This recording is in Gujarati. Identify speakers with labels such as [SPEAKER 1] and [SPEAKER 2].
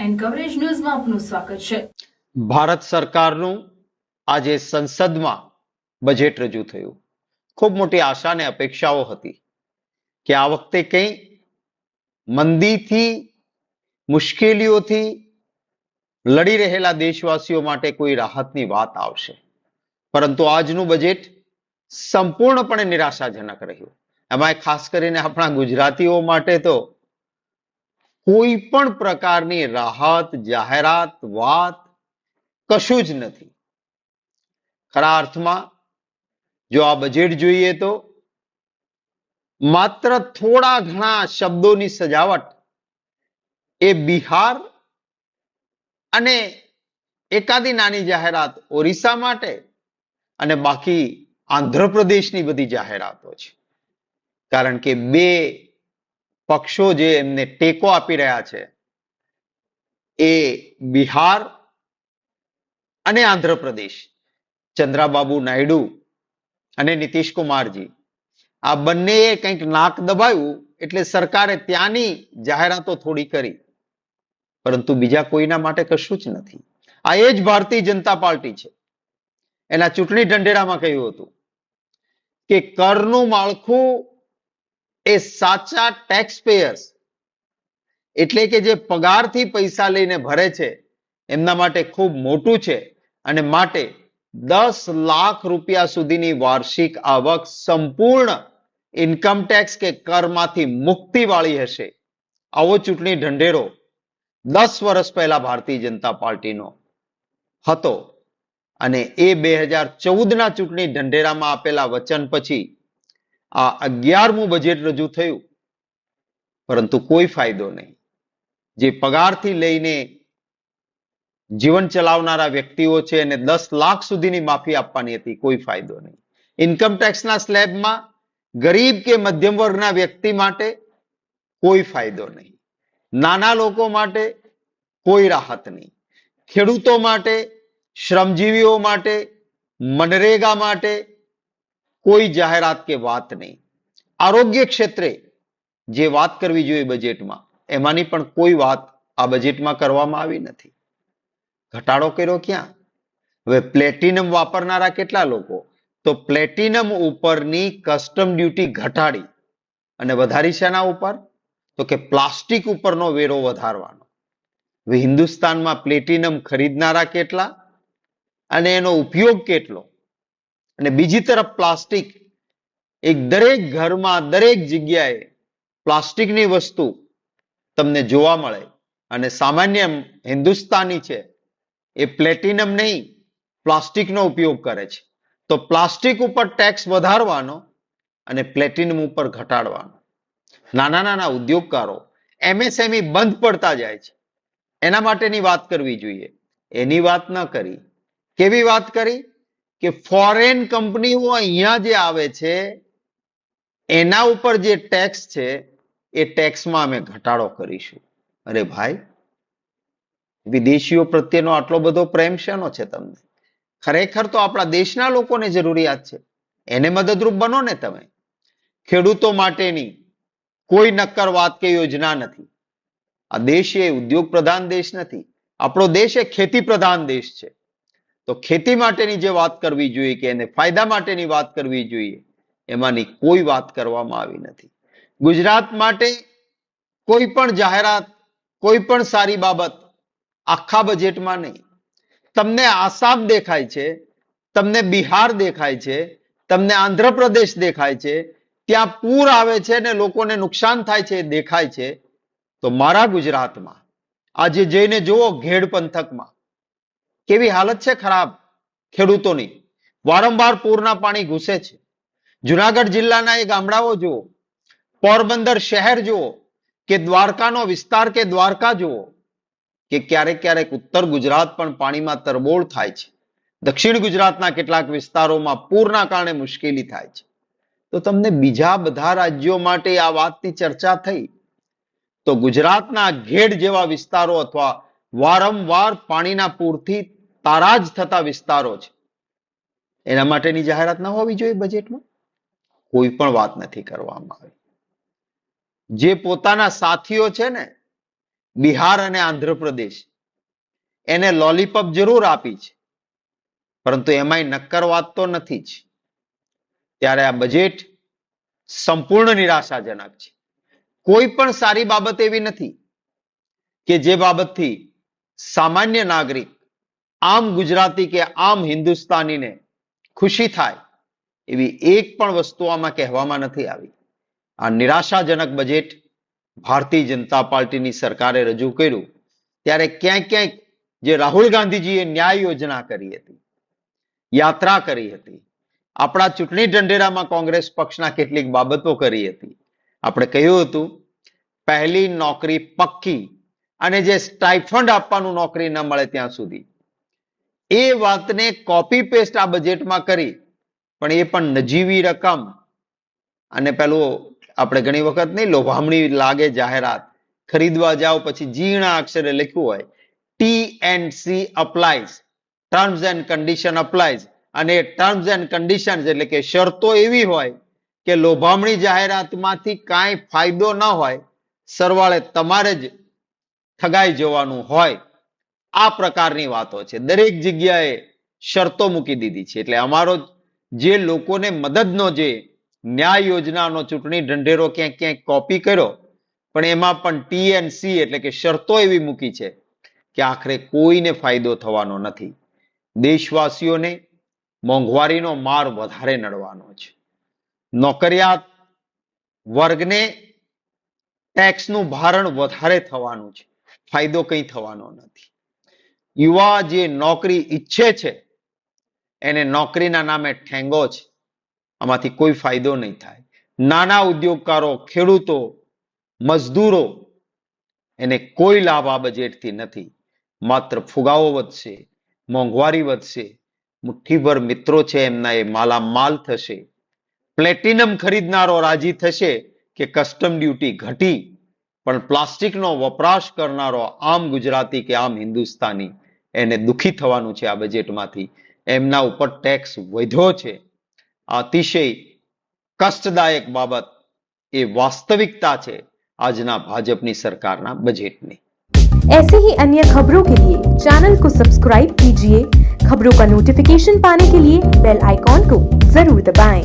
[SPEAKER 1] એન્ડ કવરેજ ન્યૂઝમાં આપનું સ્વાગત છે।
[SPEAKER 2] ભારત સરકારનું આજે સંસદમાં બજેટ રજૂ થયું। ખૂબ મોટી આશા અને અપેક્ષાઓ હતી કે આ વખતે કંઈ મંદીથી મુશ્કેલીઓથી લડી રહેલા દેશવાસીઓ માટે કોઈ રાહતની વાત આવશે, પરંતુ આજનું બજેટ સંપૂર્ણપણે નિરાશાજનક રહ્યું। એમાં ખાસ કરીને આપણા ગુજરાતીઓ માટે તો કોઈ પણ પ્રકારની રાહત, જાહેરાત, વાત કશું જ નથી। ખરા અર્થમાં જો આ બજેટ જોઈએ તો માત્ર થોડા ઘણા શબ્દોની સજાવટ એ બિહાર અને એકાદી નાની જાહેરાત ઓરિસ્સા માટે અને બાકી આંધ્રપ્રદેશની બધી જાહેરાતો છે, કારણ કે બે પક્ષો જે એમને ટેકો આપી રહ્યા છે એ બિહાર અને આંધ્રપ્રદેશ, ચંદ્રાબાબુ નાયડુ અને નીતિશ કુમારજી, આ બંનેએ કંઈક નાક દબાવ્યું એટલે સરકારે ત્યાંની જાહેરાતો થોડી કરી, પરંતુ બીજા કોઈના માટે કશું જ નથી। આ એ જ ભારતીય જનતા પાર્ટી છે। એના ચૂંટણી ઢંઢેરામાં કહ્યું હતું કે કરનું માળખું એ સાચા ટેક્સ પેયર્સ એટલે કે જે પગારથી પૈસા લઈને ભરે છે એમના માટે ખૂબ મોટું છે અને માટે 10 લાખ રૂપિયા સુધીની વાર્ષિક આવક સંપૂર્ણ ઇન્કમ ટેક્સ કે કરમાંથી મુક્તિવાળી હશે। આવો ચૂંટણી ઢંઢેરો 10 વર્ષ પહેલા ભારતીય જનતા પાર્ટીનો હતો અને એ 2014ના ચૂંટણી ઢંઢેરામાં આપેલા વચન પછી આ 11મું બજેટ રજૂ થયું, પરંતુ કોઈ ફાયદો નહીં। જે પગારથી લઈને જીવન ચલાવનારા વ્યક્તિઓ છે એને 10 લાખ સુધીની માફી આપવાની હતી, કોઈ ફાયદો નહીં। ઇન્કમ ટેક્સના સ્લેબમાં ગરીબ કે મધ્યમ વર્ગના વ્યક્તિ માટે કોઈ ફાયદો નહીં। નાના લોકો માટે કોઈ રાહત નહીં। ખેડૂતો માટે, શ્રમજીવીઓ માટે, મનરેગા માટે કોઈ જાહેરાત કે વાત નહીં। આરોગ્ય ક્ષેત્રે જે વાત કરવી જોઈએ બજેટમાં એમાંની પણ કોઈ વાત આ બજેટમાં કરવામાં આવી નથી। ઘટાડો કર્યો ક્યાં? હવે પ્લેટિનમ વાપરનારા કેટલા લોકો? તો પ્લેટિનમ ઉપરની કસ્ટમ ડ્યુટી ઘટાડી અને વધારી શેના ઉપર? તો કે પ્લાસ્ટિક ઉપરનો વેરો વધારવાનો। હવે હિન્દુસ્તાનમાં પ્લેટિનમ ખરીદનારા કેટલા અને એનો ઉપયોગ કેટલો? અને બીજી તરફ પ્લાસ્ટિક એક દરેક ઘરમાં દરેક જગ્યાએ પ્લાસ્ટિકની વસ્તુ તમને જોવા મળે અને સામાન્ય હિન્દુસ્તાની છે એ પ્લેટિનમ નહીં પ્લાસ્ટિકનો ઉપયોગ કરે છે, તો પ્લાસ્ટિક ઉપર ટેક્સ વધારવાનો અને પ્લેટિનમ ઉપર ઘટાડવાનો। નાના નાના ઉદ્યોગકારો એમએસએમઈ બંધ પડતા જાય છે, એના માટેની વાત કરવી જોઈએ, એની વાત ન કરી। કેવી વાત કરી કે ફોરેન કંપનીઓ અહીંયા જે આવે છે એના ઉપર જે ટેક્સ છે એ ટેક્સમાં અમે ઘટાડો કરીશું। અરે ભાઈ, વિદેશીઓ પ્રત્યેનો આટલો બધો પ્રેમ શેનો છે તમને? ખરેખર તો આપણા દેશના લોકોને જરૂરિયાત છે, એને મદદરૂપ બનો ને તમે। ખેડૂતો માટેની કોઈ નક્કર વાત કે યોજના નથી। આ દેશ એ ઉદ્યોગ પ્રધાન દેશ નથી, આપણો દેશ એ ખેતી પ્રધાન દેશ છે, તો ખેતી માટેની જે વાત કરવી જોઈએ કે એને ફાયદા માટેની વાત કરવી જોઈએ એમાંની કોઈ વાત કરવામાં આવી નથી। ગુજરાત માટે કોઈ પણ જાહેરાત, કોઈ પણ સારી બાબત આખા બજેટમાં નહીં। તમને આસામ દેખાય છે, તમને બિહાર દેખાય છે, તમને આંધ્રપ્રદેશ દેખાય છે, ત્યાં પૂર આવે છે ને લોકોને નુકસાન થાય છે દેખાય છે, તો મારા ગુજરાતમાં આજે જઈને જુઓ ઘેડ પંથકમાં કેવી હાલત છે ખરાબ ખેડૂતોની। વારંવાર પૂરના પાણી ઘૂસે છે। જુનાગઢ જિલ્લાના એ ગામડાઓ જુઓ, પોરબંદર શહેર જુઓ કે દ્વારકાનો વિસ્તાર કે દ્વારકા જુઓ કે ક્યારેક ક્યારેક ઉત્તર ગુજરાત પણ પાણીમાં તરબોળ થાય છે। દક્ષિણ ગુજરાતના કેટલાક વિસ્તારોમાં પૂરના કારણે મુશ્કેલી થાય છે। તો તમને બીજા બધા રાજ્યો માટે આ વાતની ચર્ચા થઈ, તો ગુજરાતના ઘેડ જેવા વિસ્તારો અથવા વારંવાર પાણીના પૂરથી તારાજ થતા વિસ્તારો છે એના માટેની જાહેરાત ન હોવી જોઈએ બજેટમાં? કોઈ પણ વાત નથી કરવામાં આવી। જે પોતાના સાથીઓ છે ને બિહાર અને આંધ્રપ્રદેશ એને લોલીપોપ જરૂર આપી છે, પરંતુ એમાંય નક્કર વાત તો નથી જ. ત્યારે આ બજેટ સંપૂર્ણ નિરાશાજનક છે. કોઈ પણ સારી બાબત એવી નથી કે જે બાબતથી સામાન્ય નાગરિક, આમ ગુજરાતી કે આમ હિન્દુસ્તાનીને ખુશી થાય, એવી એક પણ વસ્તુ આમાં કહેવામાં નથી આવી. આ નિરાશાજનક બજેટ ભારતીય જનતા પાર્ટીની સરકારે રજૂ કર્યું ત્યારે ક્યાંક ક્યાંક જે રાહુલ ગાંધીજીએ ન્યાય યોજના કરી હતી, યાત્રા કરી હતી, આપણા ચૂંટણી ઢંઢેરામાં કોંગ્રેસ પક્ષના કેટલીક બાબતો કરી હતી. આપણે કહ્યું હતું પહેલી નોકરી પક્કી અને જે સ્ટાઇફંડ આપવાનું નોકરી ન મળે ત્યાં સુધી, એ વાતને કોપી પેસ્ટ આ બજેટમાં કરી, પણ એ પણ નજીવી રકમ. અને પેલું આપણે ઘણી વખત નહીં લોભામણી લાગે જાહેરાત, ખરીદવા જાઓ પછી ઝીણા અક્ષરે લખ્યું હોય TNC અપ્લાઇઝ, ટર્મ્સ એન્ડ કન્ડિશન અપ્લાઇઝ, અને ટર્મ્સ એન્ડ કન્ડિશન્સ એટલે કે શરતો એવી હોય કે લોભામણી જાહેરાતમાંથી કાંઈ ફાયદો ન હોય, સરવાળે તમારે જ ઠગાઈ જવાનું હોય. આ પ્રકારની વાતો છે. દરેક જગ્યાએ શરતો મૂકી દીધી છે. એટલે અમારો જે લોકોને મદદનો જે ન્યાય યોજનાનો ચૂંટણી ઢંઢેરો ક્યાંક ક્યાંક કોપી કર્યો, પણ એમાં પણ TNC એટલે કે શરતો એવી મૂકી છે કે આખરે કોઈને ફાયદો થવાનો નથી. દેશવાસીઓને મોંઘવારીનો માર વધારે નડવાનો છે. નોકરિયાત વર્ગને ટેક્સનું ભારણ વધારે થવાનું છે, ફાયદો કંઈ થવાનો નથી. યુવા જે નોકરી ઈચ્છે છે એને નોકરીના નામે ઠેંગો છે, આમાંથી કોઈ ફાયદો નહીં થાય. નાના ઉદ્યોગકારો, ખેડૂતો, મજદૂરો, એને કોઈ લાભ આ બજેટથી નથી. માત્ર ફુગાવો વધશે, મોંઘવારી વધશે, મુઠ્ઠીભર મિત્રો છે એમના એ માલામાલ થશે. પ્લેટિનમ ખરીદનારો રાજી થશે કે કસ્ટમ ડ્યુટી ઘટી, પણ પ્લાસ્ટિકનો વપરાશ કરનારો આમ ગુજરાતી કે આમ હિન્દુસ્તાની એને દુખી થવાનું છે આ બજેટમાંથી. એમના ઉપર ટેક્સ વધ્યો છે. અતિશય કષ્ટદાયક બાબત એ વાસ્તવિકતા છે આજના ભાજપની સરકારના બજેટની.
[SPEAKER 3] ऐसे ही अन्य खबरों के लिए चैनल को सब्सक्राइब कीजिए। खबरों का नोटिफिकेशन पाने के लिए बेल आइकॉन को जरूर दबाएं।